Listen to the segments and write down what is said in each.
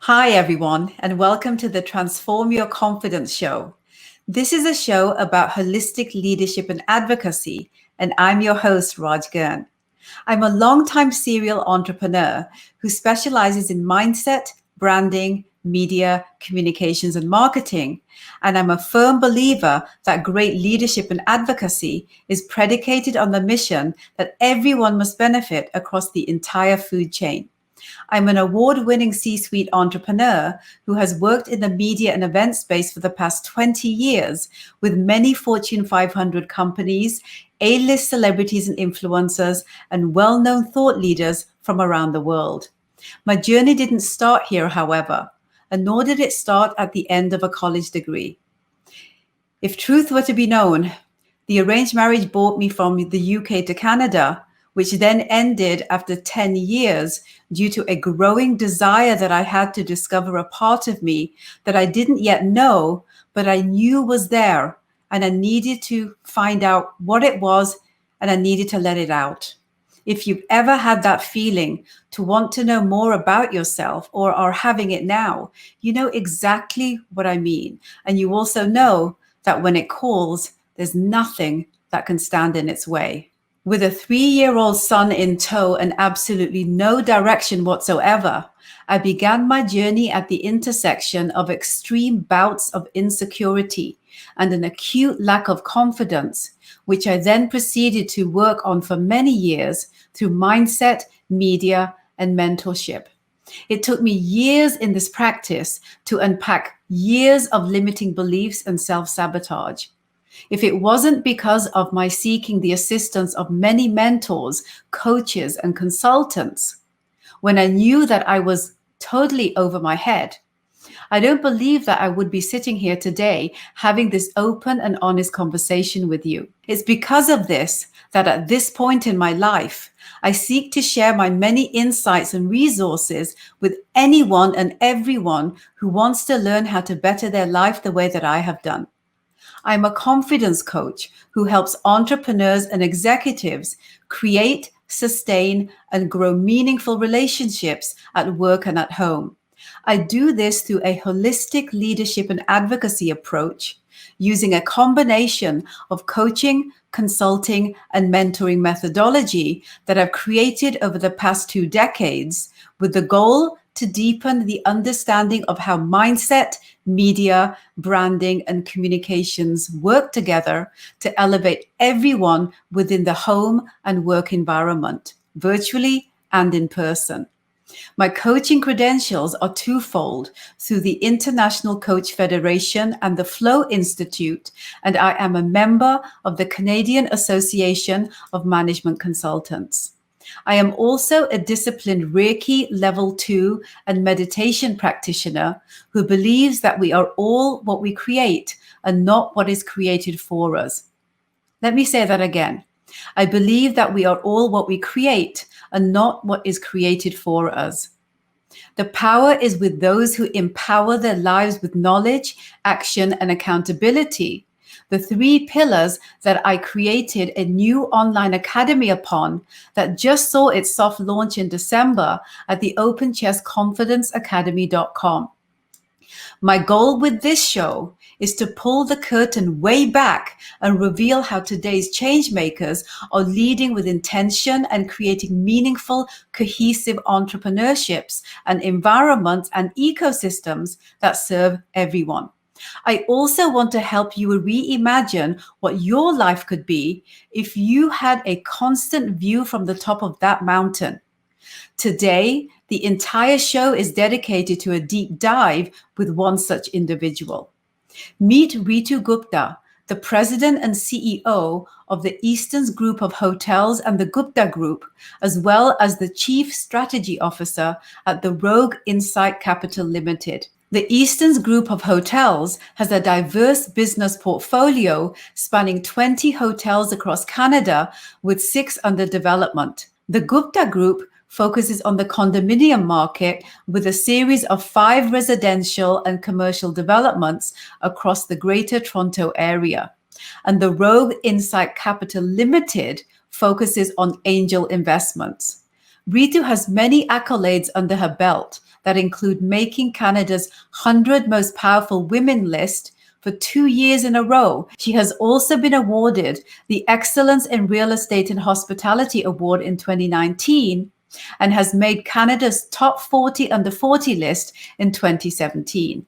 Hi, everyone, and welcome to the Transform Your Confidence show. This is a show about holistic leadership and advocacy, and I'm your host, Raj Girn. I'm a longtime serial entrepreneur who specializes in mindset, branding, media, communications, and marketing. And I'm a firm believer that great leadership and advocacy is predicated on the mission that everyone must benefit across the entire food chain. I'm an award-winning C-suite entrepreneur who has worked in the media and event space for the past 20 years with many Fortune 500 companies, A-list celebrities and influencers, and well-known thought leaders from around the world. My journey didn't start here, however, and nor did it start at the end of a college degree. If truth were to be known, the arranged marriage brought me from the UK to Canada, which then ended after 10 years due to a growing desire that I had to discover a part of me that I didn't yet know, but I knew was there, and I needed to find out what it was, and I needed to let it out. If you've ever had that feeling to want to know more about yourself or are having it now, you know exactly what I mean. And you also know that when it calls, there's nothing that can stand in its way. With a 3-year-old son in tow and absolutely no direction whatsoever, I began my journey at the intersection of extreme bouts of insecurity and an acute lack of confidence, which I then proceeded to work on for many years through mindset, media, and mentorship. It took me years in this practice to unpack years of limiting beliefs and self-sabotage. If it wasn't because of my seeking the assistance of many mentors, coaches, and consultants, when I knew that I was totally over my head, I don't believe that I would be sitting here today having this open and honest conversation with you. It's because of this that at this point in my life, I seek to share my many insights and resources with anyone and everyone who wants to learn how to better their life the way that I have done. I'm a confidence coach who helps entrepreneurs and executives create, sustain, and grow meaningful relationships at work and at home. I do this through a holistic leadership and advocacy approach using a combination of coaching, consulting, and mentoring methodology that I've created over the past 2 decades with the goal to deepen the understanding of how mindset, media, branding, and communications work together to elevate everyone within the home and work environment, virtually and in person. My coaching credentials are twofold through the International Coach Federation and the Flow Institute, and I am a member of the Canadian Association of Management Consultants. I am also a disciplined Reiki Level 2 and meditation practitioner who believes that we are all what we create and not what is created for us. Let me say that again. I believe that we are all what we create and not what is created for us. The power is with those who empower their lives with knowledge, action, and accountability. The 3 pillars that I created a new online academy upon that just saw its soft launch in December at the openchestconfidenceacademy.com. My goal with this show is to pull the curtain way back and reveal how today's change makers are leading with intention and creating meaningful, cohesive entrepreneurships and environments and ecosystems that serve everyone. I also want to help you reimagine what your life could be if you had a constant view from the top of that mountain. Today, the entire show is dedicated to a deep dive with one such individual. Meet Reetu Gupta, the president and CEO of the Easton's group of hotels and the Gupta Group, as well as the chief strategy officer at the Rogue Insight Capital Limited. The Easton's group of hotels has a diverse business portfolio spanning 20 hotels across Canada with 6 under development. The Gupta Group focuses on the condominium market with a series of 5 residential and commercial developments across the Greater Toronto area. And the Rogue Insight Capital Limited focuses on angel investments. Reetu has many accolades under her belt that include making Canada's 100 Most Powerful Women list for 2 years in a row. She has also been awarded the Excellence in Real Estate and Hospitality Award in 2019 and has made Canada's top 40 under 40 list in 2017.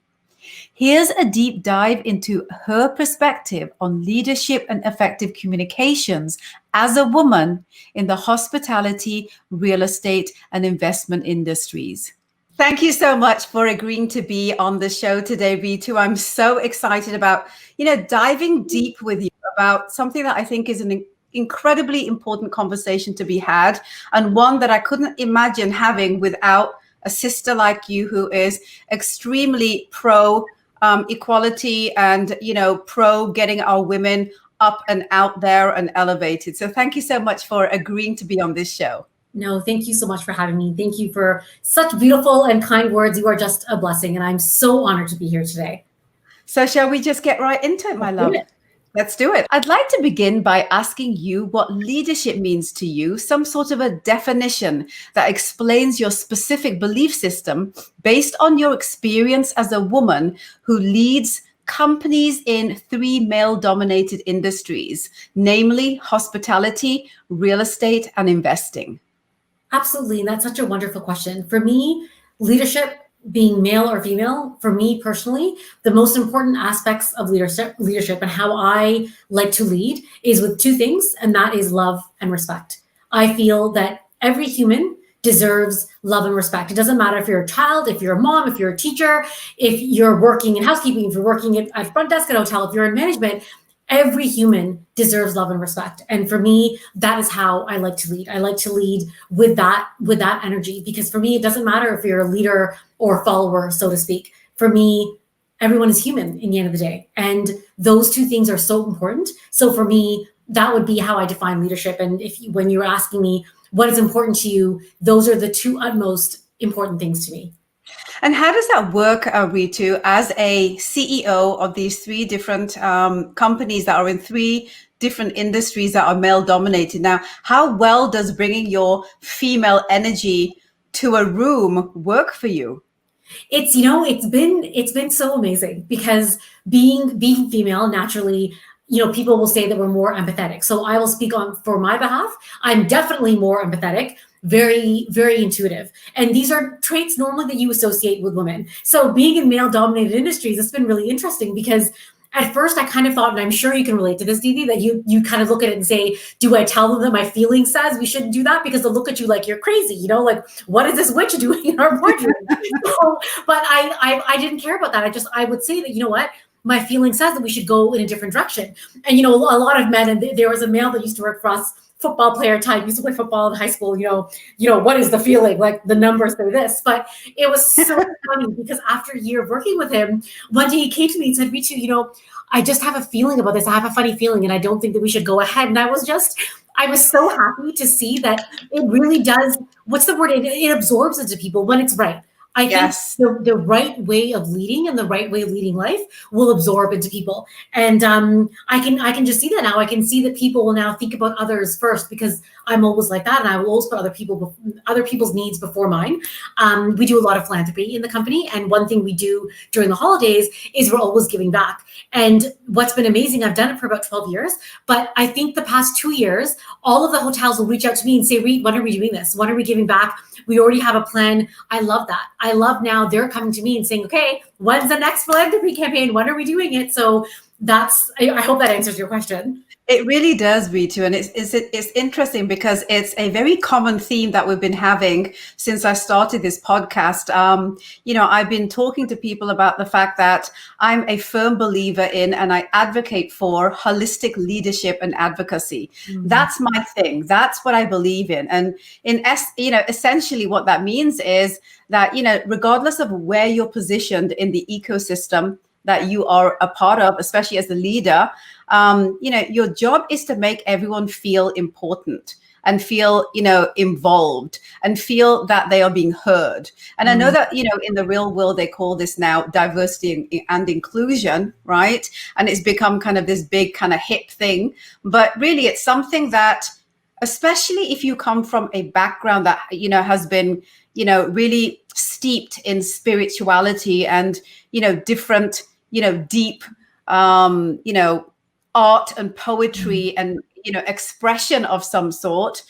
Here's a deep dive into her perspective on leadership and effective communications as a woman in the hospitality, real estate, and investment industries. Thank you so much for agreeing to be on the show today, Reetu. I'm so excited about, diving deep with you about something that I think is an incredibly important conversation to be had, and one that I couldn't imagine having without a sister like you who is extremely pro equality and, pro getting our women up and out there and elevated. So thank you so much for agreeing to be on this show. No, thank you so much for having me. Thank you for such beautiful and kind words. You are just a blessing, and I'm so honored to be here today. So shall we just get right into it, my love? Let's do it. I'd like to begin by asking you what leadership means to you, some sort of a definition that explains your specific belief system based on your experience as a woman who leads companies in 3 male-dominated industries, namely hospitality, real estate, and investing. Absolutely. And that's such a wonderful question. For me, leadership, being male or female, for me personally, the most important aspects of leadership and how I like to lead is with 2 things, and that is love and respect. I feel that every human deserves love and respect. It doesn't matter if you're a child, if you're a mom, if you're a teacher, if you're working in housekeeping, if you're working at front desk at a hotel, if you're in management. Every human deserves love and respect. And for me, that is how I like to lead. I like to lead with that energy, because for me, it doesn't matter if you're a leader or a follower, so to speak. For me, everyone is human in the end of the day. And those 2 things are so important. So for me, that would be how I define leadership. And when you're asking me what is important to you, those are the 2 utmost important things to me. And how does that work, Reetu, as a CEO of these 3 different companies that are in 3 different industries that are male dominated? Now, how well does bringing your female energy to a room work for you? It's been so amazing, because being female, naturally, people will say that we're more empathetic. So I will speak on for my behalf. I'm definitely more empathetic, very, very intuitive. And these are traits normally that you associate with women. So being in male dominated industries, it's been really interesting, because at first I kind of thought, and I'm sure you can relate to this, Didi, that you kind of look at it and say, do I tell them that my feeling says we shouldn't do that? Because they'll look at you like you're crazy, like, what is this witch doing in our boardroom? But I didn't care about that. I would say that, you know what? My feeling says that we should go in a different direction. And, a lot of men, and there was a male that used to work for us, football player type, used to play football in high school, what is the feeling? Like, the numbers say this. But it was so funny, because after a year of working with him, one day he came to me and said, Reetu, I just have a feeling about this. I have a funny feeling, and I don't think that we should go ahead. And I was so happy to see that it really does. What's the word? It absorbs into people when it's right. I think the right way of leading and the right way of leading life will absorb into people. And I can just see that now. I can see that people will now think about others first, because I'm always like that. And I will always put other people's needs before mine. We do a lot of philanthropy in the company. And one thing we do during the holidays is we're always giving back. And what's been amazing, I've done it for about 12 years, but I think the past 2 years, all of the hotels will reach out to me and say, Reed, when are we doing this? When are we giving back? We already have a plan. I love that. I love now they're coming to me and saying, okay, when's the next philanthropy campaign? When are we doing it? So I hope that answers your question. It really does, Reetu, and it's interesting because it's a very common theme that we've been having since I started this podcast. I've been talking to people about the fact that I'm a firm believer in and I advocate for holistic leadership and advocacy. Mm-hmm. That's my thing. That's what I believe in. And essentially what that means is that, regardless of where you're positioned in the ecosystem that you are a part of, especially as the leader, your job is to make everyone feel important and feel, involved and feel that they are being heard. And I know that, in the real world, they call this now diversity and inclusion, right? And it's become kind of this big kind of hip thing. But really, it's something that especially if you come from a background that, has been, really steeped in spirituality and, different, deep, art and poetry and, expression of some sort.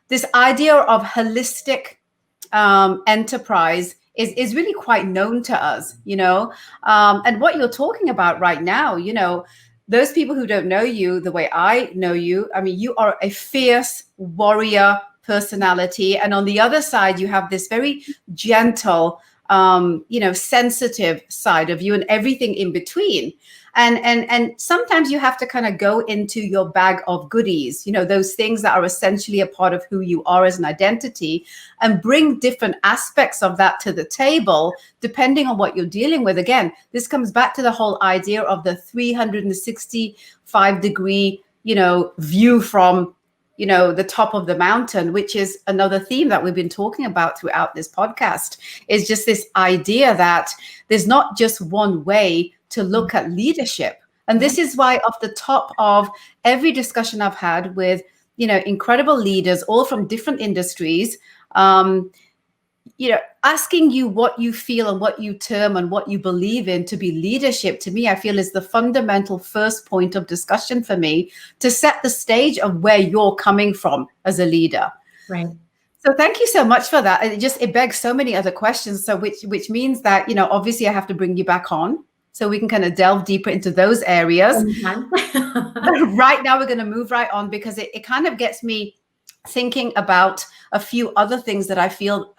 This idea of holistic enterprise is really quite known to us, and what you're talking about right now, those people who don't know you the way I know you, I mean, you are a fierce warrior personality. And on the other side, you have this very gentle, sensitive side of you and everything in between. And sometimes you have to kind of go into your bag of goodies, those things that are essentially a part of who you are as an identity, and bring different aspects of that to the table, depending on what you're dealing with. Again, this comes back to the whole idea of the 365-degree, view from, the top of the mountain, which is another theme that we've been talking about throughout this podcast, is just this idea that there's not just one way to look at leadership. And this is why off the top of every discussion I've had with, incredible leaders, all from different industries, asking you what you feel and what you term and what you believe in to be leadership, to me, I feel is the fundamental first point of discussion for me to set the stage of where you're coming from as a leader. Right. So thank you so much for that. It begs so many other questions. So which means that, obviously I have to bring you back on so we can kind of delve deeper into those areas. Right now, we're going to move right on because it kind of gets me thinking about a few other things that I feel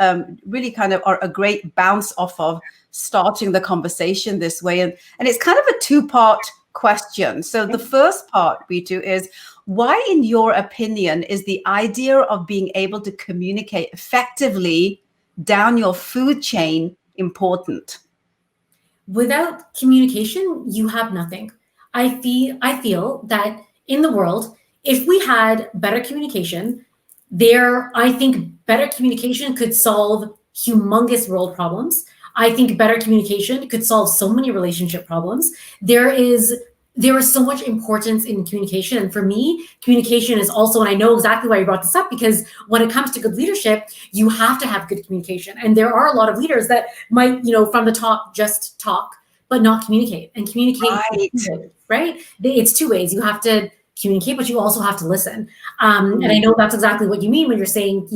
really kind of are a great bounce off of starting the conversation this way. And it's kind of a two-part question. So the first part, Reetu, is why, in your opinion, is the idea of being able to communicate effectively down your food chain important? Without communication, you have nothing. I feel that in the world, if we had better communication, I think better communication could solve humongous world problems. I think better communication could solve so many relationship problems. There is so much importance in communication. And for me, communication is also, and I know exactly why you brought this up, because when it comes to good leadership, you have to have good communication. And there are a lot of leaders that might, from the top, just talk, but not communicate. And communicate, right? It's two ways. You have to communicate, but you also have to listen. And I know that's exactly what you mean when you're saying,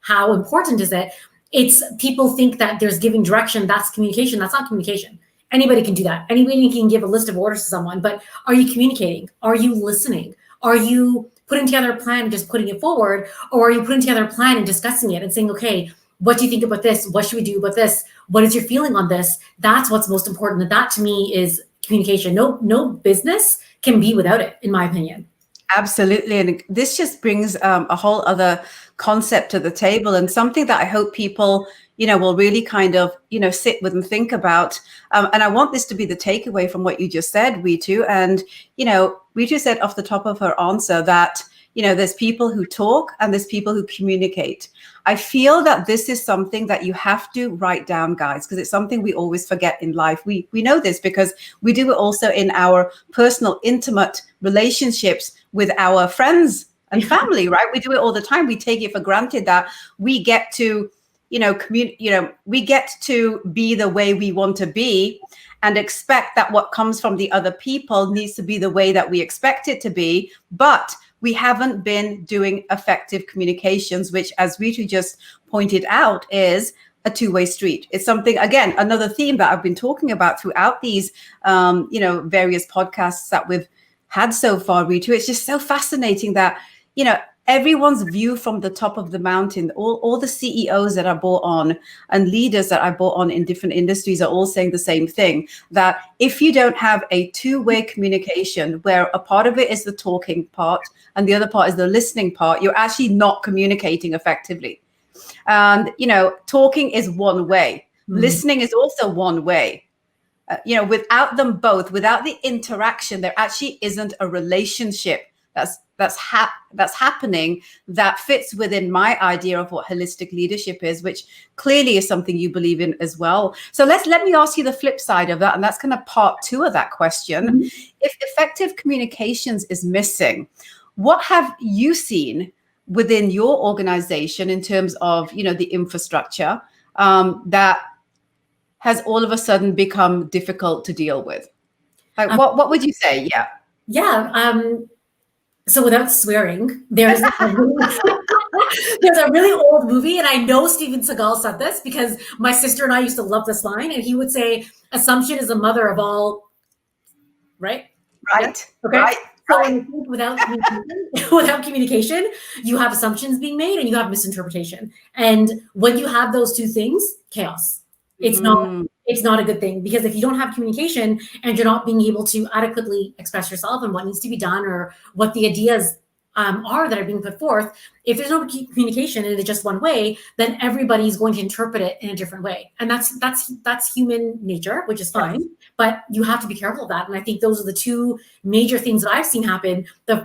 how important is it? It's people think that there's giving direction. That's communication. That's not communication. Anybody can do that. Anybody can give a list of orders to someone, but are you communicating? Are you listening? Are you putting together a plan and just putting it forward? Or are you putting together a plan and discussing it and saying, okay, what do you think about this? What should we do about this? What is your feeling on this? That's what's most important. And that to me is communication. No business can be without it, in my opinion. Absolutely. And this just brings a whole other concept to the table, and something that I hope people, will really kind of, sit with and think about. And I want this to be the takeaway from what you just said, Reetu. And, Reetu said off the top of her answer that, there's people who talk and there's people who communicate. I feel that this is something that you have to write down, guys, because it's something we always forget in life. We know this because we do it also in our personal, intimate relationships with our friends and family, right? We do it all the time. We take it for granted that we get to, we get to be the way we want to be and expect that what comes from the other people needs to be the way that we expect it to be. But we haven't been doing effective communications, which, as Reetu just pointed out, is a two-way street. It's something, again, another theme that I've been talking about throughout these, various podcasts that we've had so far, Reetu. It's just so fascinating that, everyone's view from the top of the mountain, all the CEOs that I brought on and leaders that I brought on in different industries are all saying the same thing, that if you don't have a two-way communication where a part of it is the talking part and the other part is the listening part, you're actually not communicating effectively. And, talking is one way. Listening is also one way. Without them both, without the interaction, there actually isn't a relationship that's happening that fits within my idea of what holistic leadership is, which clearly is something you believe in as well. So let me ask you the flip side of that, and that's kind of part two of that question. If effective communications is missing, what have you seen within your organization in terms of, the infrastructure that has all of a sudden become difficult to deal with? Like, what would you say? Yeah. Yeah. So without swearing, there's there's a really old movie, and I know Steven Seagal said this because my sister and I used to love this line, and he would say, "Assumption is the mother of all." Right? Right. Yeah? Okay. Right. So Right. without without communication, you have assumptions being made and you have misinterpretation. And when you have those two things, chaos. It's not it's not a good thing, because if you don't have communication and you're not being able to adequately express yourself and what needs to be done, or what the ideas are that are being put forth, if there's no communication and it's just one way, then everybody's going to interpret it in a different way, and that's human nature, which is fine. Yes. But you have to be careful of that. And I think those are the two major things that I've seen happen. The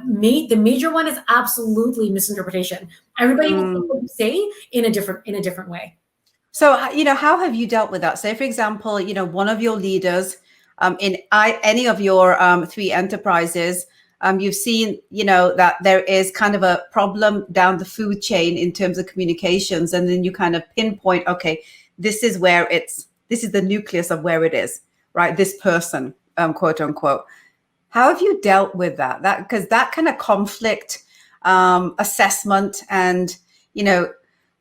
major one is absolutely misinterpretation. Everybody will take what you say in a different way. So, how have you dealt with that? Say, for example, one of your leaders in any of your three enterprises, you've seen, that there is kind of a problem down the food chain in terms of communications. And then you kind of pinpoint, okay, this is the nucleus of where it is, right? This person, quote unquote. How have you dealt with that? Because that kind of conflict assessment and,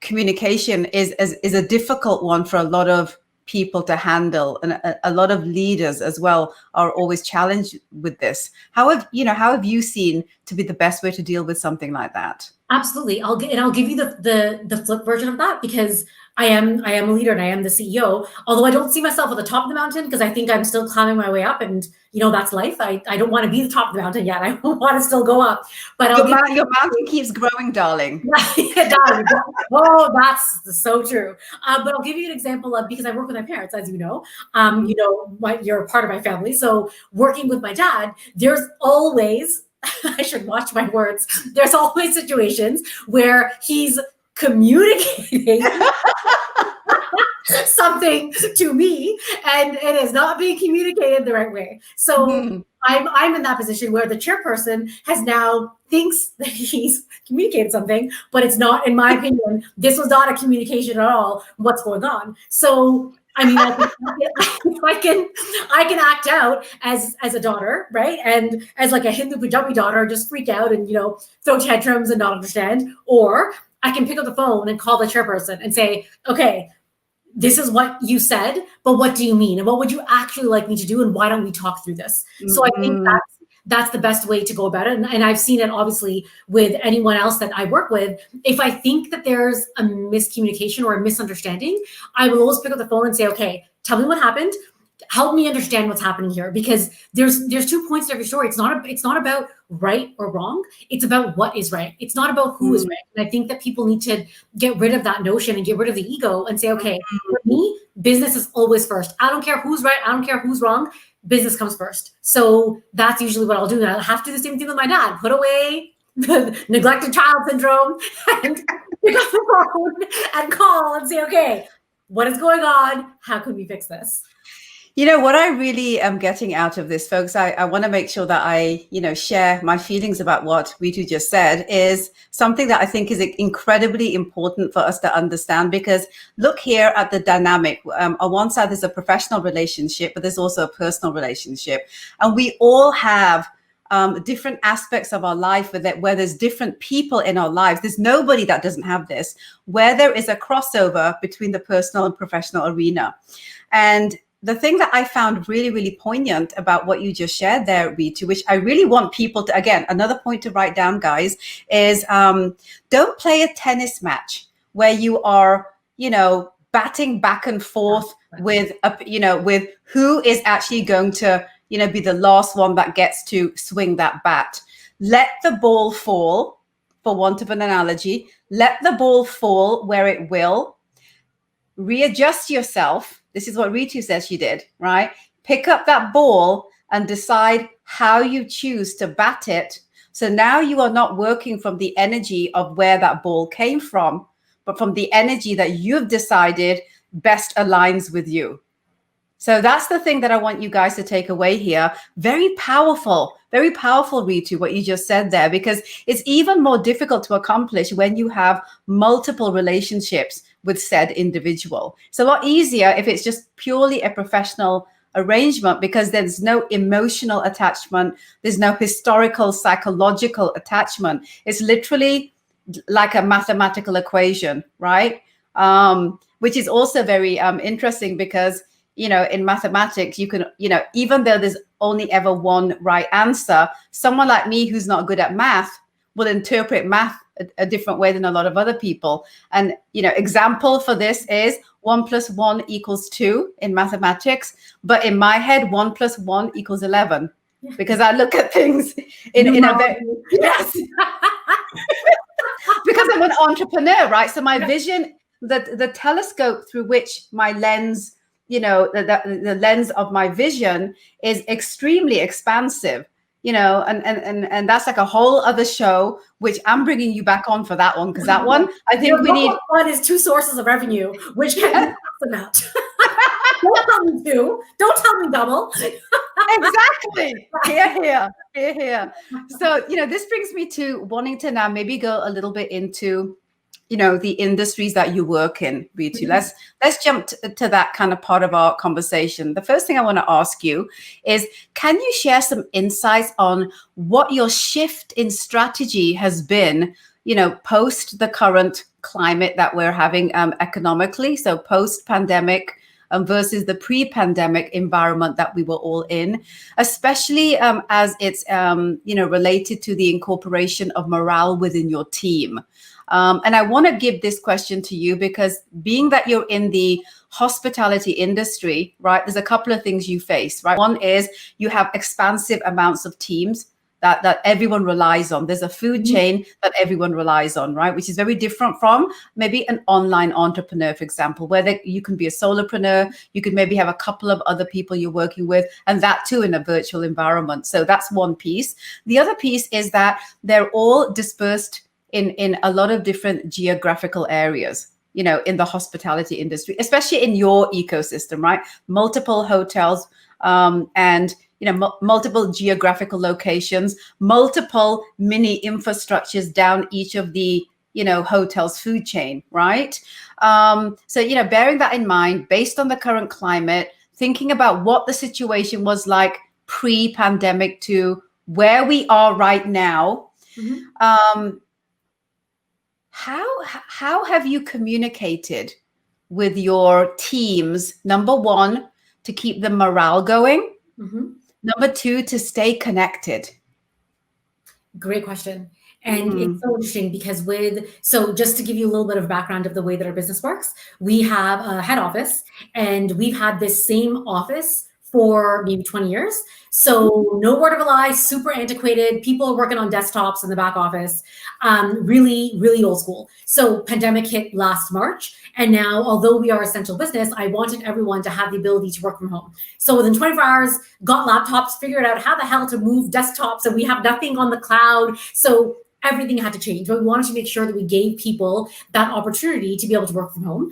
communication is a difficult one for a lot of people to handle, and a lot of leaders as well are always challenged with this. How have you seen to be the best way to deal with something like that? Absolutely. I'll give you the flip version of that, because I am a leader and I am the CEO. Although I don't see myself at the top of the mountain, because I think I'm still climbing my way up, and that's life. I don't want to be the top of the mountain yet. I want to still go up. But your mountain keeps growing, darling. It does. Oh, that's so true. But I'll give you an example of, because I work with my parents, as you know. You're a part of my family. So working with my dad, there's always I should watch my words. There's always situations where he's communicating something to me and it is not being communicated the right way. So I'm in that position where the chairperson now thinks that he's communicated something, but it's not, in my opinion, this was not a communication at all. What's going on? So I mean, I can act out as a daughter, right? And as like a Hindu Punjabi daughter, just freak out and throw tantrums and not understand. Or I can pick up the phone and call the chairperson and say, okay, this is what you said, but what do you mean? And what would you actually like me to do? And why don't we talk through this? So I think that's the best way to go about it. And I've seen it obviously with anyone else that I work with. If I think that there's a miscommunication or a misunderstanding, I will always pick up the phone and say, okay, tell me what happened. Help me understand what's happening here, because there's 2 points to every story. It's not about right or wrong. It's about what is right. It's not about who is right. And I think that people need to get rid of that notion and get rid of the ego and say, okay, for me, business is always first. I don't care who's right. I don't care who's wrong. Business comes first. So that's usually what I'll do. And I'll have to do the same thing with my dad. Put away the neglected child syndrome and pick up the phone and call and say, okay, what is going on? How can we fix this? What I really am getting out of this, folks, I want to make sure that I, share my feelings about what Reetu just said, is something that I think is incredibly important for us to understand. Because look here at the dynamic. On one side, there's a professional relationship, but there's also a personal relationship. And we all have different aspects of our life where there's different people in our lives. There's nobody that doesn't have this, where there is a crossover between the personal and professional arena. And the thing that I found really, really poignant about what you just shared there, Reetu, which I really want people to, again, another point to write down, guys, is don't play a tennis match where you are, batting back and forth with who is actually going to, be the last one that gets to swing that bat. Let the ball fall, for want of an analogy. Let the ball fall where it will. Readjust yourself. This is what Reetu says she did, right? Pick up that ball and decide how you choose to bat it. So now you are not working from the energy of where that ball came from, but from the energy that you've decided best aligns with you. So that's the thing that I want you guys to take away here. Very powerful very powerful, Ritu, what you just said there, because it's even more difficult to accomplish when you have multiple relationships with said individual. It's a lot easier if it's just purely a professional arrangement, because there's no emotional attachment, there's no historical psychological attachment. It's literally like a mathematical equation, right? Which is also very interesting, because in mathematics you can, even though there's only ever one right answer, someone like me who's not good at math will interpret math a different way than a lot of other people. And example for this is 1 + 1 = 2 in mathematics, but in my head 1 + 1 = 11, because I look at things in a very yes because I'm an entrepreneur, right? So my vision, the telescope through which my lens, the lens of my vision is extremely expansive, and that's like a whole other show, which I'm bringing you back on for that one, because that one, I think we need. One is 2 sources of revenue, which can be about. Don't tell me 2. Don't tell me double. Exactly. Here. So, this brings me to wanting to now maybe go a little bit into, the industries that you work in, Ritu. Let's jump to that kind of part of our conversation. The first thing I want to ask you is, can you share some insights on what your shift in strategy has been, post the current climate that we're having economically, so post-pandemic, versus the pre-pandemic environment that we were all in, especially as it's related to the incorporation of morale within your team. And I want to give this question to you because, being that you're in the hospitality industry, right, there's a couple of things you face, right? One is you have expansive amounts of teams that everyone relies on. There's a food chain that everyone relies on, right? Which is very different from maybe an online entrepreneur, for example, where you can be a solopreneur, you could maybe have a couple of other people you're working with, and that too in a virtual environment. So that's one piece. The other piece is that they're all dispersed in a lot of different geographical areas, in the hospitality industry, especially in your ecosystem, right? Multiple hotels, and multiple geographical locations, multiple mini infrastructures down each of the hotel's food chain, right? So bearing that in mind, based on the current climate, thinking about what the situation was like pre-pandemic to where we are right now, how have you communicated with your teams? Number one, to keep the morale going. Number two, to stay connected. Great question. And it's so interesting because so just to give you a little bit of background of the way that our business works, we have a head office, and we've had this same office for maybe 20 years. So no word of a lie, super antiquated. People are working on desktops in the back office, really, really old school. So pandemic hit last March. And now, although we are essential business, I wanted everyone to have the ability to work from home. So within 24 hours, got laptops, figured out how the hell to move desktops, and we have nothing on the cloud. So everything had to change, but we wanted to make sure that we gave people that opportunity to be able to work from home.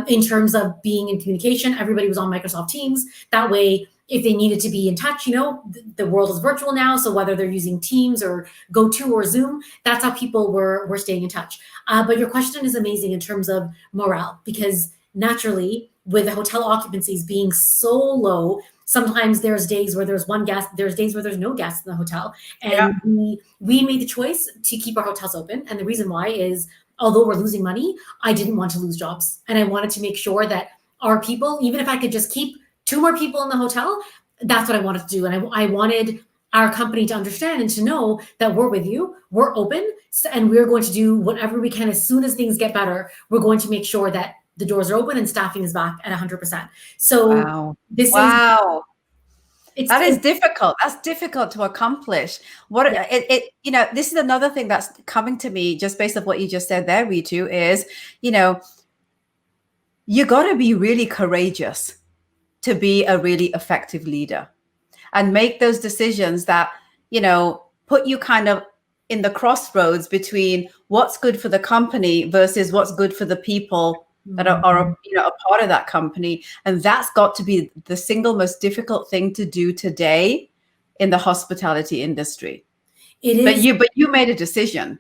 In terms of being in communication, everybody was on Microsoft Teams. That way, if they needed to be in touch, the world is virtual now. So whether they're using Teams or GoTo or Zoom, that's how people were staying in touch. But your question is amazing in terms of morale, because naturally, with the hotel occupancies being so low, sometimes there's days where there's one guest, there's days where there's no guests in the hotel. And we made the choice to keep our hotels open. And the reason why is, although we're losing money, I didn't want to lose jobs. And I wanted to make sure that our people, even if I could just keep 2 more people in the hotel, that's what I wanted to do. And I wanted our company to understand and to know that we're with you, we're open, and we're going to do whatever we can. As soon as things get better, we're going to make sure that the doors are open and staffing is back at 100%. So this is that is difficult. That's difficult to accomplish. This is another thing that's coming to me just based on what you just said there, Ritu, is, you got to be really courageous to be a really effective leader and make those decisions that, put you kind of in the crossroads between what's good for the company versus what's good for the people that are a part of that company. And that's got to be the single most difficult thing to do today in the hospitality industry. It But is. you made a decision.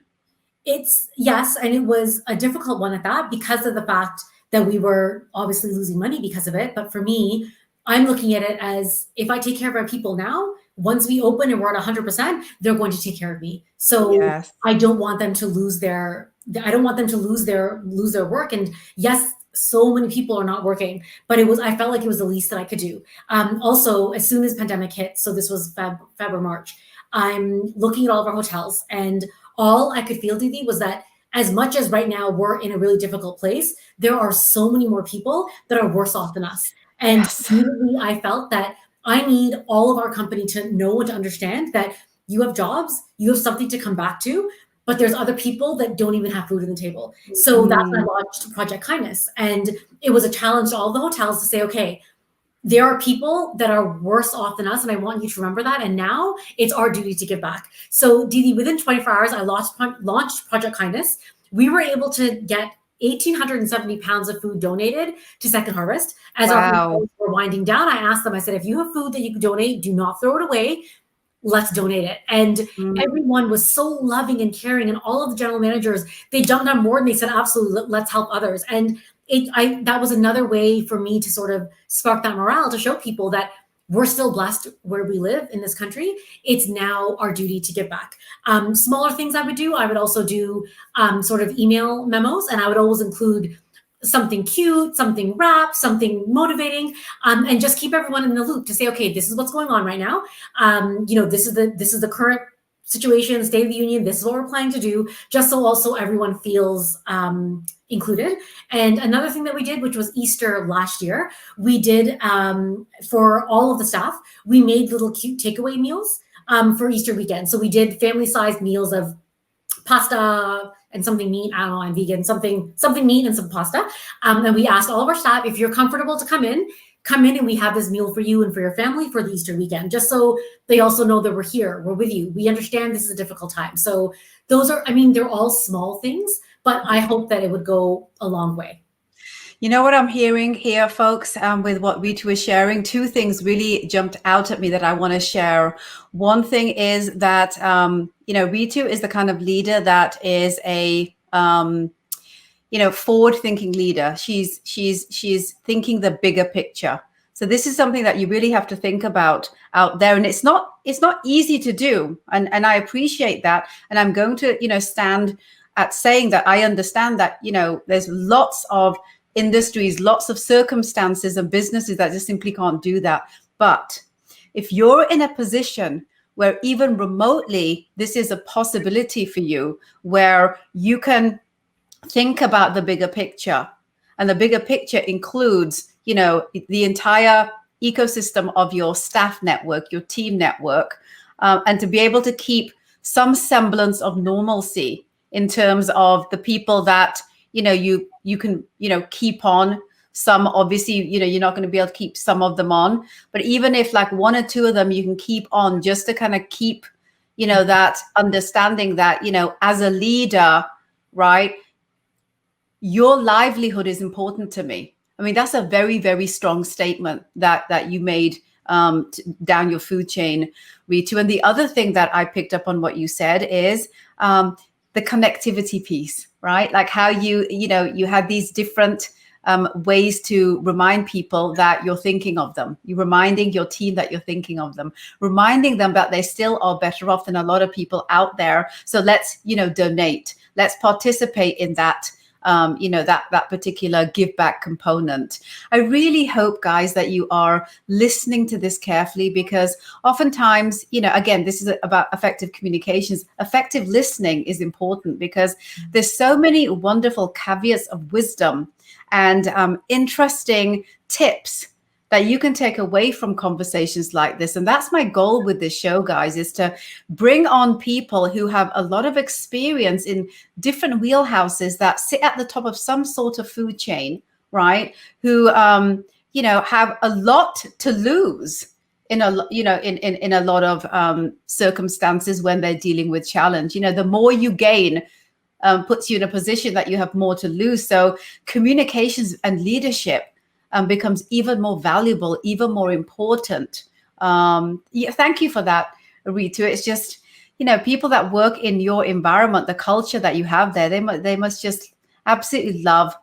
It's yes, and it was a difficult one at that because of the fact that we were obviously losing money because of it. But for me, I'm looking at it as if I take care of our people now, once we open and we're at 100%, they're going to take care of me. So Yes. I don't want them to lose their I don't want them to lose their work. And yes, so many people are not working, but I felt like it was the least that I could do. Also, as soon as pandemic hit, so this was Feb or March, I'm looking at all of our hotels, and all I could feel, Didi, was that as much as right now we're in a really difficult place, there are so many more people that are worse off than us. And Yes. immediately I felt that I need all of our company to know and to understand that you have jobs, you have something to come back to, but there's other people that don't even have food on the table. So that's when I launched Project Kindness. And it was a challenge to all the hotels to say, okay, there are people that are worse off than us, and I want you to remember that. And now it's our duty to give back. So, Didi, within 24 hours, I launched Project Kindness. We were able to get 1,870 pounds of food donated to Second Harvest. As our Wow. hotels were winding down, I asked them, I said, if you have food that you can donate, do not throw it away. Let's donate it. And everyone was so loving and caring. And all of the general managers, they jumped on board and they said, absolutely, let's help others. And that was another way for me to sort of spark that morale, to show people that we're still blessed where we live in this country. It's now our duty to give back. Smaller things I would do, I would also do sort of email memos, and I would always include something cute, something rap, something motivating, and just keep everyone in the loop to say, okay, this is what's going on right now. This is the current situation, State of the Union. This is what we're planning to do, just so also everyone feels included. And another thing that we did, which was Easter last year, we did for all of the staff, we made little cute takeaway meals for Easter weekend. So we did family-sized meals of pasta and something meat. I don't know, I'm vegan, something meat and some pasta. And we asked all of our staff, if you're comfortable to come in and we have this meal for you and for your family for the Easter weekend, just so they also know that we're here, we're with you. We understand this is a difficult time. So those are, they're all small things, but I hope that it would go a long way. You know what I'm hearing here, folks, with what Reetu is sharing? Two things really jumped out at me that I want to share. One thing is that, Reetu is the kind of leader that is a, forward-thinking leader. She's thinking the bigger picture. So this is something that you really have to think about out there, and it's not easy to do. And I appreciate that. And I'm going to, stand at saying that I understand that, there's lots of industries, lots of circumstances and businesses that just simply can't do that. But if you're in a position where even remotely this is a possibility for you, where you can think about the bigger picture, and the bigger picture includes, the entire ecosystem of your staff network, your team network, and to be able to keep some semblance of normalcy in terms of the people that you can keep on. Some obviously you're not going to be able to keep some of them on, but even if like one or two of them you can keep on, just to kind of keep that understanding that as a leader, right, your livelihood is important to me. That's a very, very strong statement that you made down your food chain, Reetu. And the other thing that I picked up on what you said is the connectivity piece, right? Like how you had these different ways to remind people that you're thinking of them. You're reminding your team that you're thinking of them, reminding them that they still are better off than a lot of people out there. So let's, donate. Let's participate in that. That particular give back component. I really hope, guys, that you are listening to this carefully, because oftentimes, again, this is about effective communications. Effective listening is important because there's so many wonderful caveats of wisdom and interesting tips that you can take away from conversations like this. And that's my goal with this show, guys, is to bring on people who have a lot of experience in different wheelhouses that sit at the top of some sort of food chain, right? Who, have a lot to lose in a lot of circumstances when they're dealing with challenge. The more you gain, puts you in a position that you have more to lose. So communications and leadership becomes even more valuable, even more important Yeah, thank you for that, Ritu. It's just, people that work in your environment, the culture that you have there, they must just absolutely love,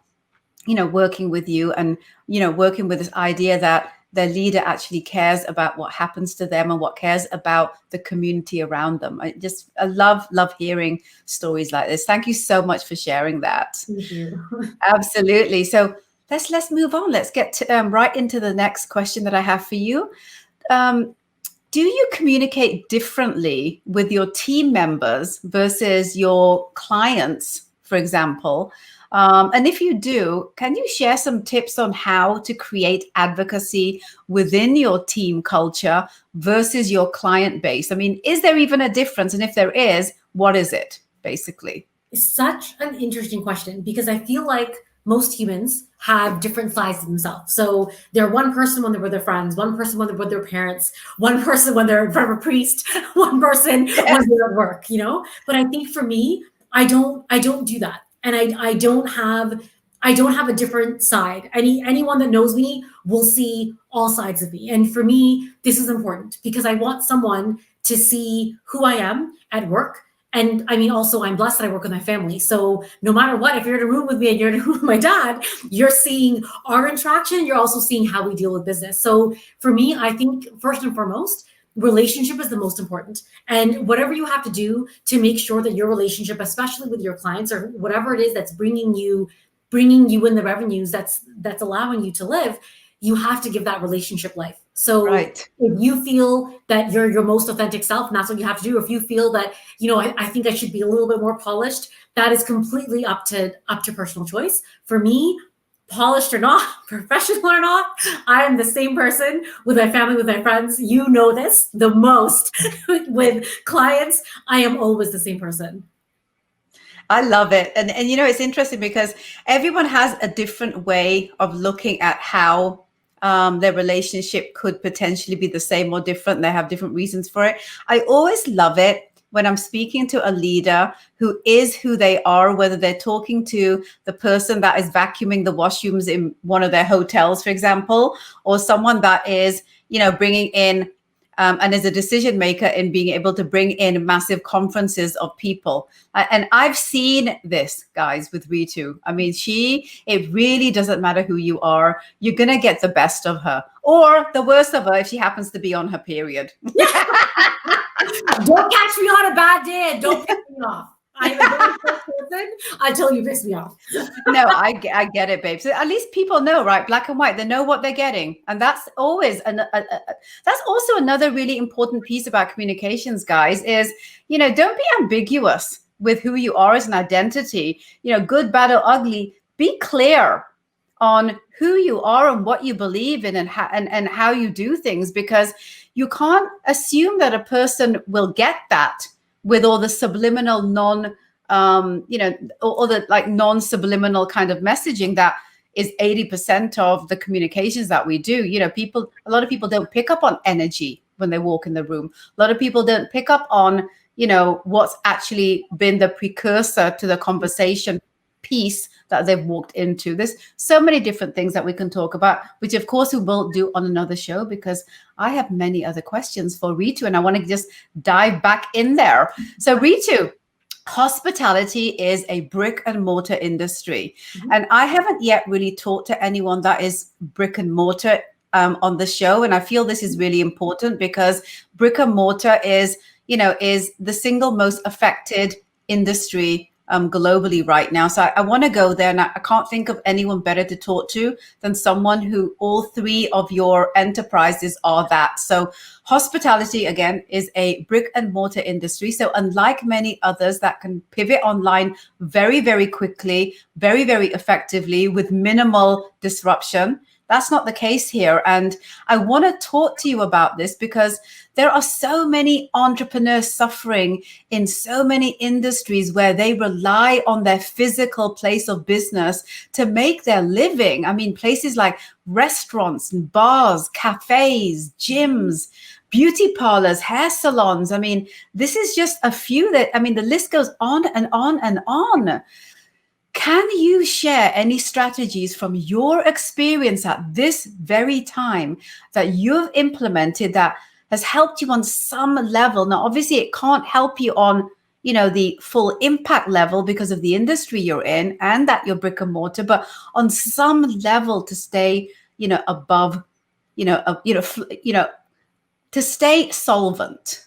working with you, and, working with this idea that their leader actually cares about what happens to them and what cares about the community around them. I love hearing stories like this. Thank you so much for sharing that. Thank you. Absolutely. So let's move on. Let's get right into the next question that I have for you. Um, do you communicate differently with your team members versus your clients, for example? And if you do, can you share some tips on how to create advocacy within your team culture versus your client base? I mean, is there even a difference? And if there is, what is it, basically? Such an interesting question, because I feel like most humans have different sides of themselves. So they're one person when they're with their friends, one person when they're with their parents, one person when they're in front of a priest, one person when they're at work, But I think for me, I don't do that. And I don't have a different side. Anyone that knows me will see all sides of me. And for me, this is important because I want someone to see who I am at work. And I mean, also, I'm blessed that I work with my family. So no matter what, if you're in a room with me and you're in a room with my dad, you're seeing our interaction. You're also seeing how we deal with business. So for me, I think first and foremost, relationship is the most important. And whatever you have to do to make sure that your relationship, especially with your clients or whatever it is that's bringing you in the revenues that's allowing you to live, you have to give that relationship life. So Right. if you feel that you're your most authentic self, and that's what you have to do, if you feel that, I think I should be a little bit more polished, that is completely up to personal choice. For me, polished or not, professional or not, I am the same person with my family, with my friends. You know this the most. With clients, I am always the same person. I love it. And it's interesting because everyone has a different way of looking at how their relationship could potentially be the same or different. They have different reasons for it. I always love it when I'm speaking to a leader who is who they are, whether they're talking to the person that is vacuuming the washrooms in one of their hotels, for example, or someone that is, bringing in and is a decision maker in being able to bring in massive conferences of people. And I've seen this, guys, with Ritu. I mean, it really doesn't matter who you are. You're going to get the best of her or the worst of her if she happens to be on her period. Don't catch me on a bad day and don't piss me off. I'm a very first person until you piss me off. No, I get it, babe. So at least people know, right? Black and white, they know what they're getting. And that's always, that's also another really important piece about communications, guys, is, don't be ambiguous with who you are as an identity, good, bad, or ugly. Be clear on who you are and what you believe in and how you do things, because you can't assume that a person will get that with all the subliminal all the like non-subliminal kind of messaging that is 80% of the communications that we do. A lot of people don't pick up on energy when they walk in the room. A lot of people don't pick up on, what's actually been the precursor to the conversation piece that they've walked into. There's so many different things that we can talk about, which of course we will do on another show, because I have many other questions for Ritu and I want to just dive back in there. So Ritu, hospitality is a brick and mortar industry. Mm-hmm. And I haven't yet really talked to anyone that is brick and mortar on the show. And I feel this is really important because brick and mortar is the single most affected industry globally right now. So I want to go there, and I can't think of anyone better to talk to than someone who all three of your enterprises are that. So hospitality, again, is a brick and mortar industry. So unlike many others that can pivot online very, very quickly, very, very effectively with minimal disruption, that's not the case here. And I want to talk to you about this because there are so many entrepreneurs suffering in so many industries where they rely on their physical place of business to make their living. I mean, places like restaurants and bars, cafes, gyms, beauty parlors, hair salons. I mean, this is just a few the list goes on and on and on. Can you share any strategies from your experience at this very time that you've implemented that has helped you on some level? Now, obviously, it can't help you on, the full impact level because of the industry you're in and that you're brick and mortar, but on some level to stay, above, to stay solvent.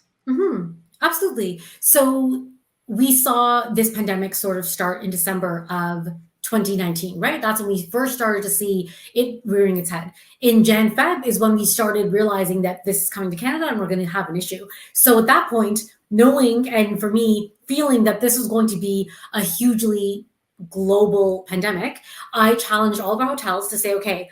Absolutely. So we saw this pandemic sort of start in December of 2019, right? That's when we first started to see it rearing its head. In Jan Feb is when we started realizing that this is coming to Canada and we're going to have an issue. So at that point, knowing, and for me, feeling that this was going to be a hugely global pandemic, I challenged all of our hotels to say, okay,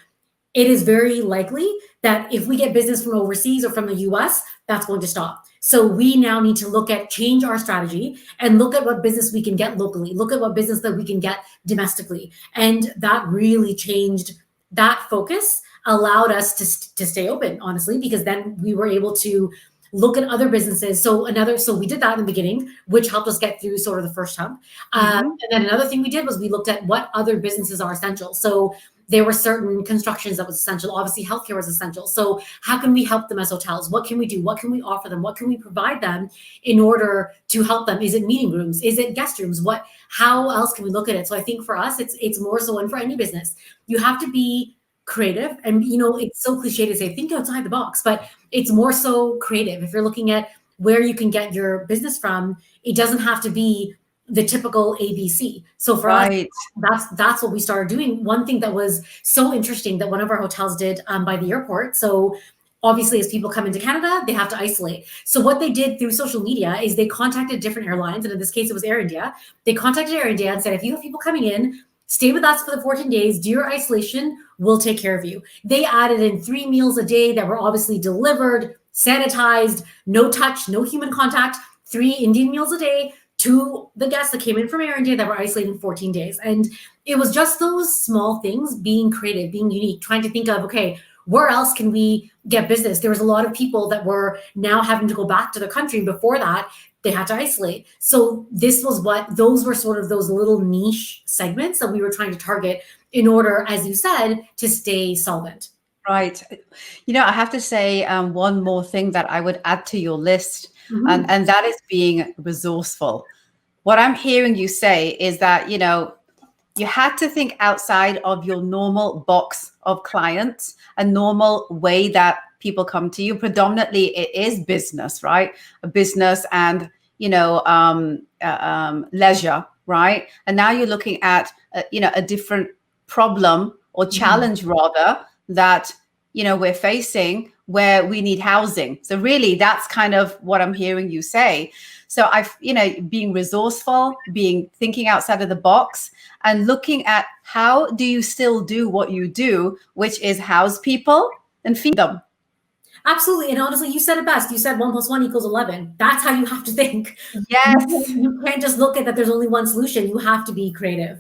it is very likely that if we get business from overseas or from the US, that's going to stop. So we now need to change our strategy and look at what business we can get locally, look at what business that we can get domestically. And that really changed that focus, allowed us to stay open, honestly, because then we were able to look at other businesses. So we did that in the beginning, which helped us get through sort of the first hump. And then another thing we did was we looked at what other businesses are essential. So there were certain constructions that was essential. Obviously, healthcare was essential. So how can we help them as hotels? What can we do? What can we offer them? What can we provide them in order to help them? Is it meeting rooms? Is it guest rooms? How else can we look at it? So I think for us, it's more so, and for any business, you have to be creative. And, it's so cliche to say, think outside the box, but it's more so creative. If you're looking at where you can get your business from, it doesn't have to be the typical ABC. So for us, that's what we started doing. One thing that was so interesting that one of our hotels did by the airport. So obviously, as people come into Canada, they have to isolate. So what they did through social media is they contacted different airlines. And in this case, it was Air India. They contacted Air India and said, if you have people coming in, stay with us for the 14 days, do your isolation, we'll take care of you. They added in 3 meals a day that were obviously delivered, sanitized, no touch, no human contact, 3 Indian meals a day to the guests that came in from Air India that were isolated 14 days. And it was just those small things, being creative, being unique, trying to think of, okay, where else can we get business? There was a lot of people that were now having to go back to their country. Before that, they had to isolate. So those were sort of those little niche segments that we were trying to target in order, as you said, to stay solvent. Right. I have to say one more thing that I would add to your list, and that is being resourceful. What I'm hearing you say is that, you had to think outside of your normal box of clients, a normal way that people come to you. Predominantly, it is business, right? A business and, leisure, right? And now you're looking at, a different problem or challenge rather that, we're facing, where we need housing. So really, that's kind of what I'm hearing you say. So being resourceful, thinking outside of the box, and looking at how do you still do what you do, which is house people and feed them. Absolutely. And honestly, you said it best. You said 1 + 1 = 11. That's how you have to think. Yes. You can't just look at that there's only one solution. You have to be creative.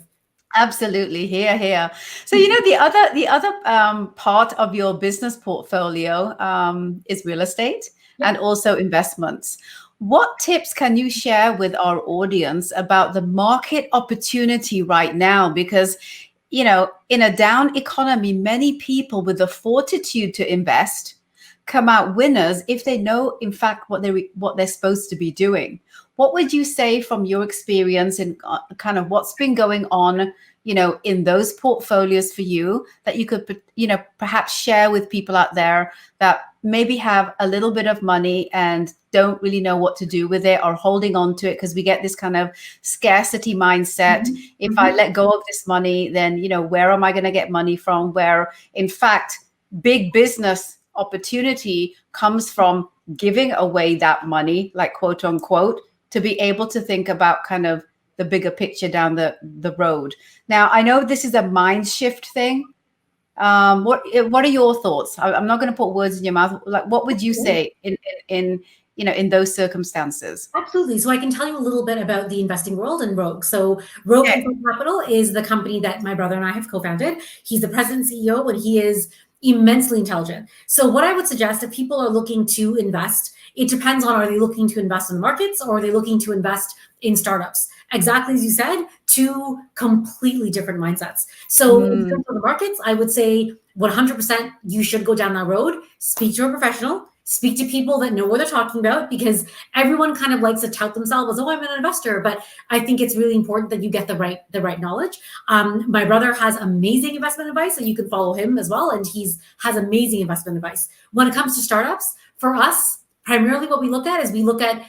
Absolutely. Here. So, the other part of your business portfolio is real estate and also investments. What tips can you share with our audience about the market opportunity right now? Because, in a down economy, many people with the fortitude to invest come out winners if they know, in fact, what they're supposed to be doing. What would you say from your experience and kind of what's been going on, in those portfolios for you that you could, perhaps share with people out there that maybe have a little bit of money and don't really know what to do with it or holding on to it? Because we get this kind of scarcity mindset. If I let go of this money, then, where am I going to get money from? Where, in fact, big business opportunity comes from giving away that money, like quote unquote, to be able to think about kind of the bigger picture down the road. Now, I know this is a mind shift thing. What are your thoughts? I'm not going to put words in your mouth. Like, what would you say in those circumstances? Absolutely. So I can tell you a little bit about the investing world and Rogue. So Rogue Capital is the company that my brother and I have co-founded. He's the president and CEO, and he is immensely intelligent. So what I would suggest if people are looking to invest It depends on, are they looking to invest in markets or are they looking to invest in startups? Exactly as you said, two completely different mindsets. So in terms of the markets, I would say 100% you should go down that road. Speak to a professional, speak to people that know what they're talking about, because everyone kind of likes to tout themselves as, oh, I'm an investor. But I think it's really important that you get the right knowledge. My brother has amazing investment advice, and you can follow him as well. And has amazing investment advice. When it comes to startups, for us, primarily what we look at is we look at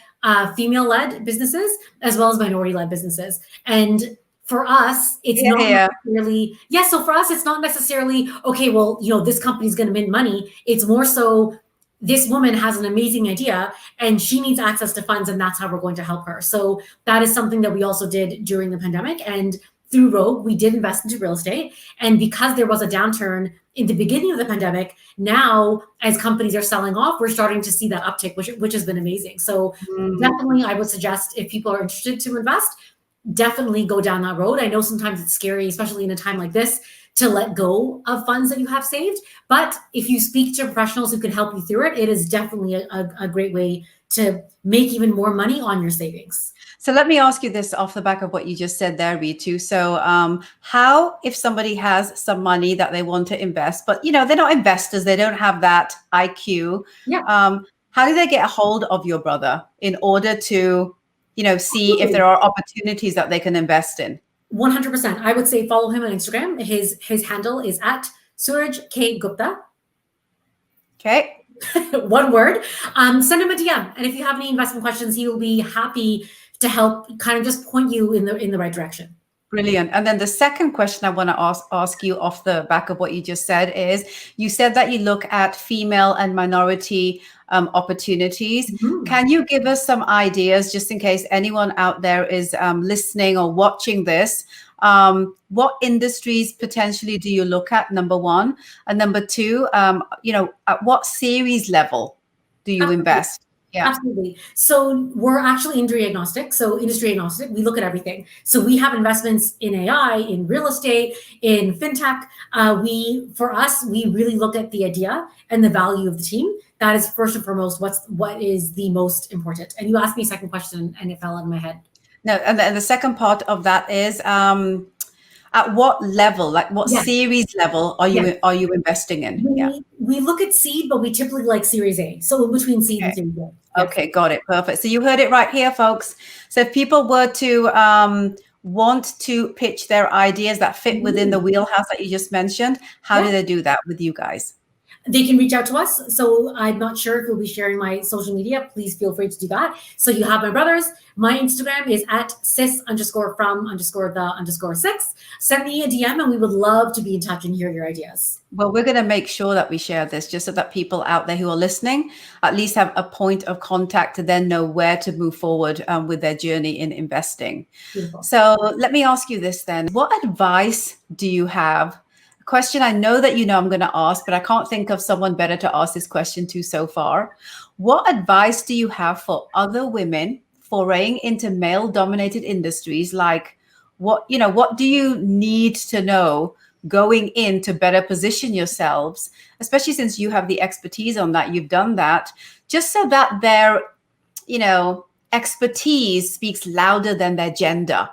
female-led businesses as well as minority-led businesses. And for us, it's not necessarily, so for us, it's not necessarily, okay, well, this company's going to make money. It's more so, this woman has an amazing idea and she needs access to funds, and that's how we're going to help her. So that is something that we also did during the pandemic. And through Rogue, we did invest into real estate. And because there was a downturn in the beginning of the pandemic, now as companies are selling off, we're starting to see that uptick, which has been amazing. So definitely, I would suggest, if people are interested to invest, definitely go down that road. I know sometimes it's scary, especially in a time like this, to let go of funds that you have saved. But if you speak to professionals who can help you through it, it is definitely a great way to make even more money on your savings. So let me ask you this off the back of what you just said there, Reetu. So how, if somebody has some money that they want to invest, but they're not investors, they don't have that IQ. How do they get a hold of your brother in order to, see if there are opportunities that they can invest in? 100%. I would say follow him on Instagram. His handle is at Suraj K Gupta. Okay. One word. Send him a DM, and if you have any investment questions, he will be happy to help kind of just point you in the right direction. Brilliant. And then the second question I want to ask you off the back of what you just said is, you said that you look at female and minority opportunities. Can you give us some ideas, just in case anyone out there is listening or watching this? What industries potentially do you look at, number one? And number two, at what series level do you invest? Yeah. Absolutely. So we're actually industry agnostic. We look at everything. So we have investments in AI, in real estate, in fintech. For us, we really look at the idea and the value of the team. That is first and foremost what is the most important. And you asked me a second question and it fell out of my head. No, and the second part of that is, at what level, like what series level are you investing in? We look at seed, but we typically like Series A. So in between seed and Series A. Okay, got it. Perfect. So you heard it right here, folks. So if people were to want to pitch their ideas that fit within the wheelhouse that you just mentioned, how do they do that with you guys? They can reach out to us. So I'm not sure if we'll be sharing my social media. Please feel free to do that. So you have my brother's. My Instagram is at sis_from_the_6. Send me a DM and we would love to be in touch and hear your ideas. Well, we're going to make sure that we share this, just so that people out there who are listening at least have a point of contact to then know where to move forward with their journey in investing. Beautiful. So let me ask you this then. What advice do you have? Question I know that I'm going to ask, but I can't think of someone better to ask this question to so far. What advice do you have for other women foraying into male-dominated industries? Like, what do you need to know going in to better position yourselves, especially since you have the expertise on that, you've done that, just so that their, expertise speaks louder than their gender?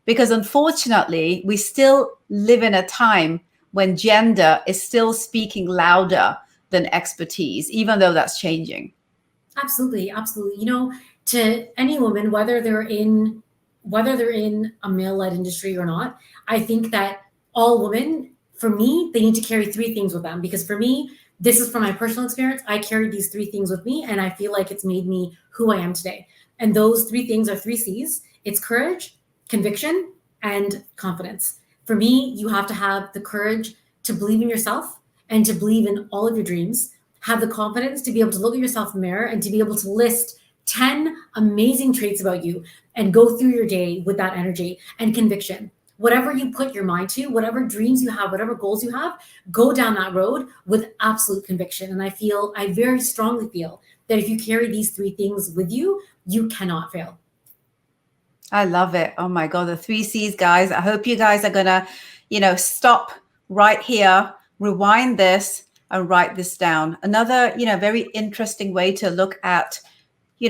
Because unfortunately, we still live in a time when gender is still speaking louder than expertise, even though that's changing. Absolutely. Absolutely. To any woman, whether they're in a male-led industry or not, I think that all women, for me, they need to carry three things with them. Because for me, this is from my personal experience, I carry these three things with me, and I feel like it's made me who I am today. And those three things are three C's. It's courage, conviction, and confidence. For me, you have to have the courage to believe in yourself and to believe in all of your dreams. Have the confidence to be able to look at yourself in the mirror and to be able to list 10 amazing traits about you and go through your day with that energy and conviction. Whatever you put your mind to, whatever dreams you have, whatever goals you have, go down that road with absolute conviction. And I very strongly feel that if you carry these three things with you, you cannot fail. I love it. Oh my God, the three C's, guys. I hope you guys are gonna, stop right here, rewind this, and write this down. Another, very interesting way to look at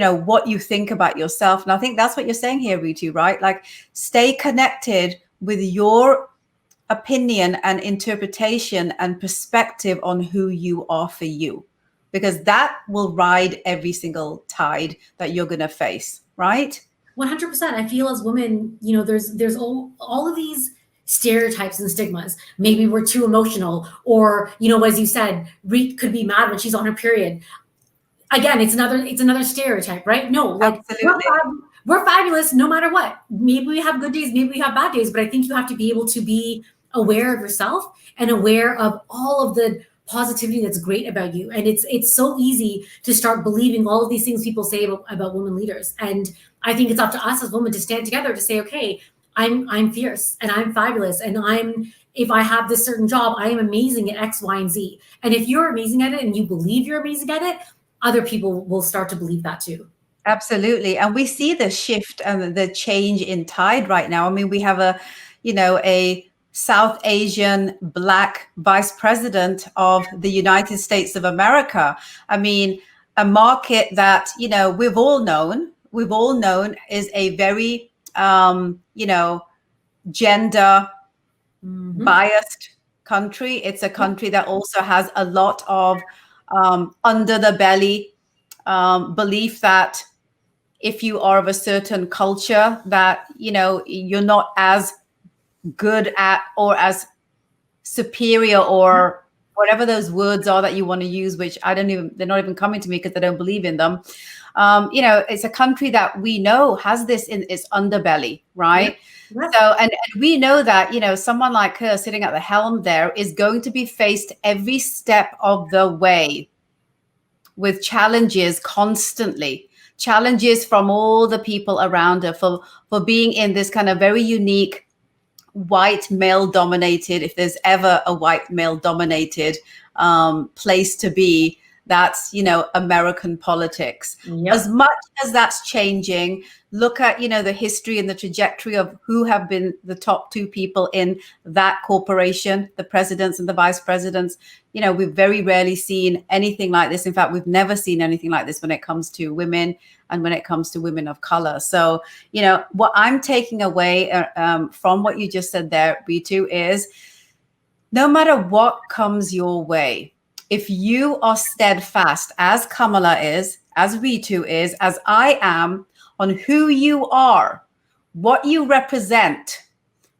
what you think about yourself. And I think that's what you're saying here, Ritu, right? Like, stay connected with your opinion and interpretation and perspective on who you are for you, because that will ride every single tide that you're going to face, right? 100%. I feel as women, there's all of these stereotypes and stigmas. Maybe we're too emotional, or as you said, Reet could be mad when she's on her period. Again, it's another stereotype, right? No, like Absolutely. we're fabulous no matter what. Maybe we have good days, maybe we have bad days, but I think you have to be able to be aware of yourself and aware of all of the positivity that's great about you. And it's so easy to start believing all of these things people say about women leaders. And I think it's up to us as women to stand together to say, okay, I'm fierce and I'm fabulous, and if I have this certain job, I am amazing at X, Y, and Z. And if you're amazing at it and you believe you're amazing at it, other people will start to believe that too. Absolutely. And we see the shift and the change in tide right now. I mean, we have a South Asian Black vice president of the United States of America. I mean, a market that, we've all known is a very, gender biased country. It's a country that also has a lot of under the belly belief that if you are of a certain culture, that you're not as good at or as superior, or whatever those words are that you want to use, which they're not even coming to me because I don't believe in them. It's a country that we know has this in its underbelly, right? Yeah. So, and we know that, someone like her sitting at the helm there is going to be faced every step of the way with challenges constantly, challenges from all the people around her for being in this kind of very unique white male dominated, if there's ever a white male dominated place to be, that's American politics. Yep. As much as that's changing, look at the history and the trajectory of who have been the top two people in that corporation, the presidents and the vice presidents. We've very rarely seen anything like this. In fact, we've never seen anything like this when it comes to women and when it comes to women of color. So what I'm taking away from what you just said there, Ritu, is no matter what comes your way, if you are steadfast, as Kamala is, as Ritu is, as I am, on who you are, what you represent,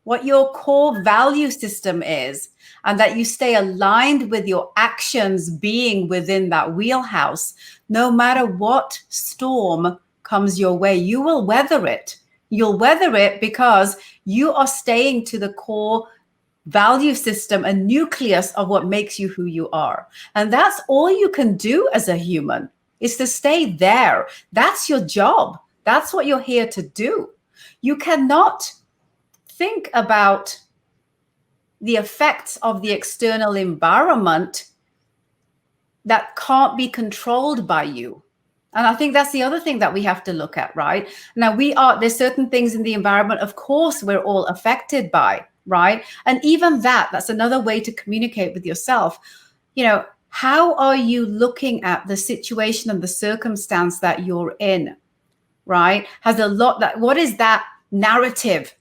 what your core value system is, and that you stay aligned with your actions being within that wheelhouse, no matter what storm comes your way, you will weather it. You'll weather it because you are staying to the core value system and nucleus of what makes you who you are. And that's all you can do as a human, is to stay there. That's your job. That's what you're here to do. You cannot think about the effects of the external environment that can't be controlled by you. And I think that's the other thing that we have to look at, right? Now, there's certain things in the environment, of course, we're all affected by, right? And even that's another way to communicate with yourself. How are you looking at the situation and the circumstance that you're in, right? What is that narrative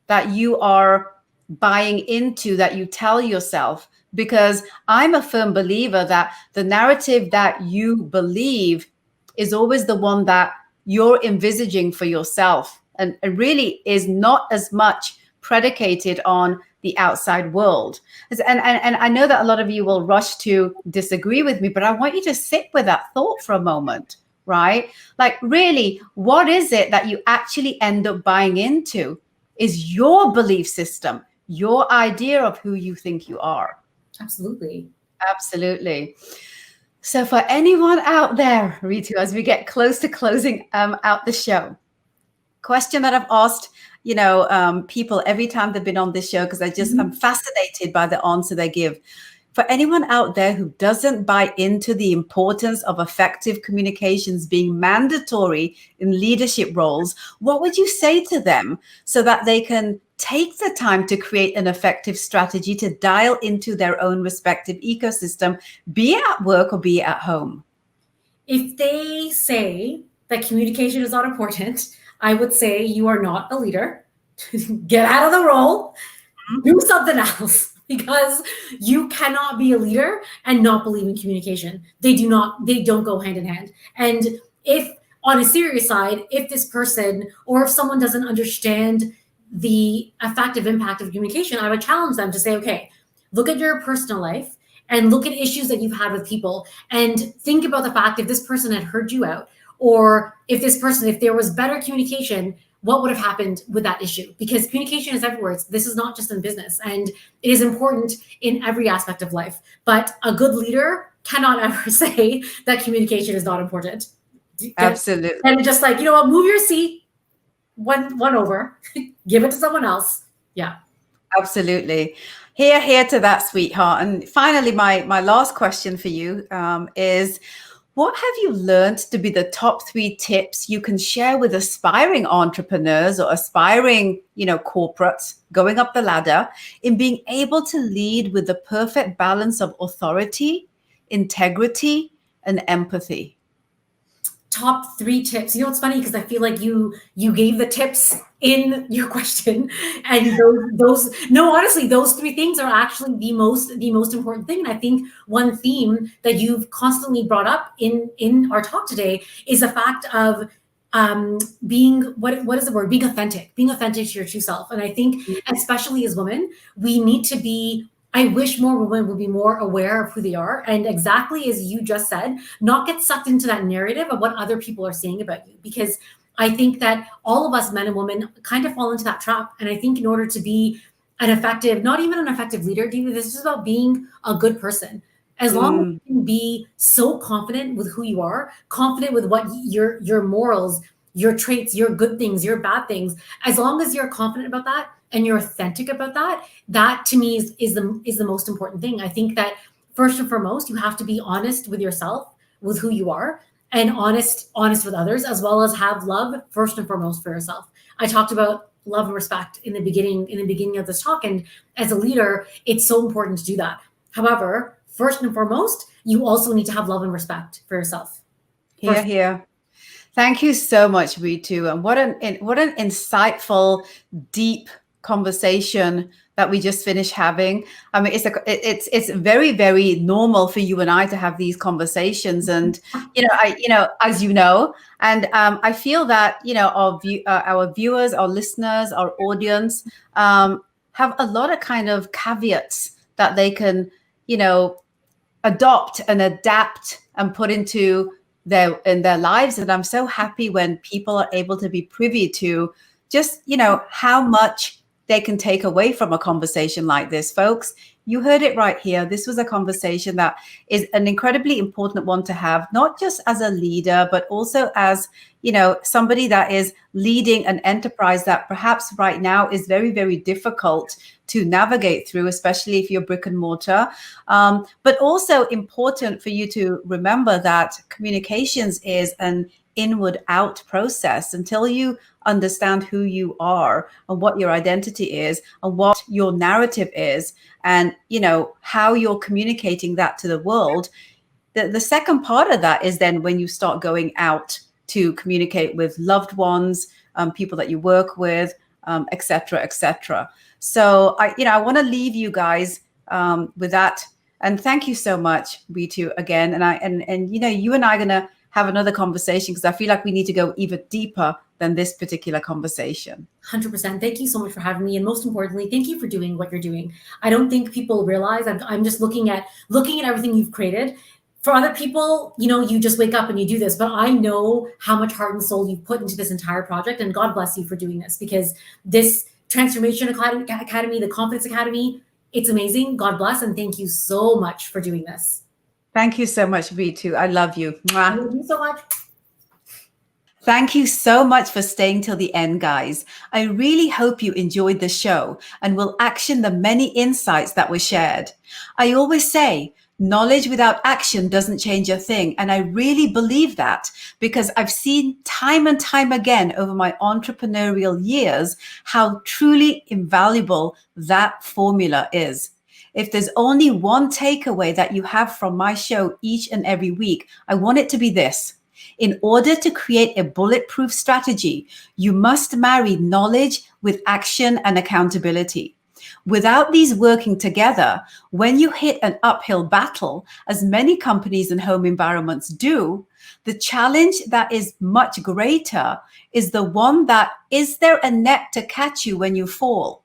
that you are buying into, that you tell yourself? Because I'm a firm believer that the narrative that you believe is always the one that you're envisaging for yourself, and it really is not as much predicated on the outside world. And I know that a lot of you will rush to disagree with me, but I want you to sit with that thought for a moment, right? Like, really, what is it that you actually end up buying into? Is your belief system, your idea of who you think you are. Absolutely. Absolutely. So for anyone out there, Ritu, as we get close to closing out the show, question that I've asked, people every time they've been on this show, because I'm fascinated by the answer they give. For anyone out there who doesn't buy into the importance of effective communications being mandatory in leadership roles, what would you say to them so that they can take the time to create an effective strategy to dial into their own respective ecosystem, be it at work or be it at home? If they say that communication is not important, I would say you are not a leader. Get out of the role, do something else, because you cannot be a leader and not believe in communication. They don't go hand in hand. And if, on a serious side, if this person or if someone doesn't understand the effective impact of communication, I would challenge them to say, okay, look at your personal life and look at issues that you've had with people and think about the fact if this person had heard you out, or if there was better communication, what would have happened with that issue? Because communication is everywhere. This is not just in business, and it is important in every aspect of life. But a good leader cannot ever say that communication is not important. Absolutely. And just like, you know what, move your seat one over, give it to someone else. Yeah. Absolutely. Here to that, sweetheart. And finally, my last question for you is, what have you learned to be the top 3 tips you can share with aspiring entrepreneurs or aspiring, corporates going up the ladder in being able to lead with the perfect balance of authority, integrity, and empathy? Top 3 tips. You know, it's funny because I feel like you gave the tips in your question, and those no, honestly, those 3 things are actually the most important thing. And I think one theme that you've constantly brought up in our talk today is the fact of being what is the word? Being authentic to your true self. And I think especially as women, we need to be. I wish more women would be more aware of who they are. And exactly as you just said, not get sucked into that narrative of what other people are saying about you. Because I think that all of us, men and women, kind of fall into that trap. And I think in order to be an effective, not even an effective leader, this is about being a good person. As long as you can be so confident with who you are, confident with what your morals, your traits, your good things, your bad things, as long as you're confident about that, and you're authentic about that, that to me is the most important thing. I think that first and foremost, you have to be honest with yourself, with who you are, and honest with others, as well as have love first and foremost for yourself. I talked about love and respect in the beginning of this talk, and as a leader, it's so important to do that. However, first and foremost, you also need to have love and respect for yourself. Here. Thank you so much, Reetu. And what an insightful, deep conversation that we just finished having. I mean, it's very, very normal for you and I to have these conversations, and as you know, and I feel that our viewers, our listeners, our audience have a lot of kind of caveats that they can adopt and adapt and put into their lives. And I'm so happy when people are able to be privy to just how much they can take away from a conversation like this. Folks, you heard it right here. This was a conversation that is an incredibly important one to have, not just as a leader, but also as somebody that is leading an enterprise that perhaps right now is very, very difficult to navigate through, especially if you're brick and mortar. But also important for you to remember that communications is an inward out process. Until you understand who you are and what your identity is and what your narrative is, and how you're communicating that to the world, the second part of that is then when you start going out to communicate with loved ones, people that you work with, et cetera, et cetera. So I want to leave you guys with that. And thank you so much, Reetu, again. And you and I are going to have another conversation, because I feel like we need to go even deeper than this particular conversation. 100%. Thank you so much for having me. And most importantly, thank you for doing what you're doing. I don't think people realize, I'm just looking at everything you've created. For other people, you just wake up and you do this, but I know how much heart and soul you've put into this entire project, and God bless you for doing this, because this Transformation Academy, the Confidence Academy, it's amazing. God bless, and thank you so much for doing this. Thank you so much, Reetu. I love you. Mwah. I love you so much. Thank you so much for staying till the end, guys. I really hope you enjoyed the show and will action the many insights that were shared. I always say, knowledge without action doesn't change a thing. And I really believe that, because I've seen time and time again over my entrepreneurial years how truly invaluable that formula is. If there's only one takeaway that you have from my show each and every week, I want it to be this. In order to create a bulletproof strategy, you must marry knowledge with action and accountability. Without these working together, when you hit an uphill battle, as many companies and home environments do, the challenge that is much greater is the one that, is there a net to catch you when you fall?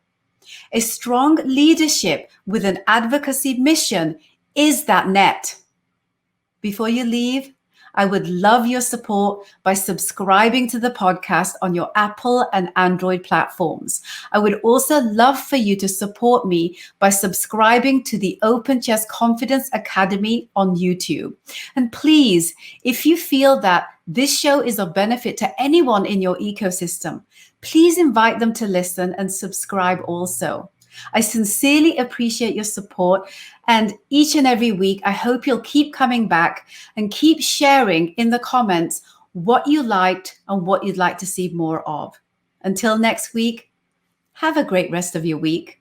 A strong leadership with an advocacy mission is that net. Before you leave, I would love your support by subscribing to the podcast on your Apple and Android platforms. I would also love for you to support me by subscribing to the Open Chest Confidence Academy on YouTube. And please, if you feel that this show is of benefit to anyone in your ecosystem, please invite them to listen and subscribe also. I sincerely appreciate your support, and each and every week, I hope you'll keep coming back and keep sharing in the comments what you liked and what you'd like to see more of. Until next week, have a great rest of your week.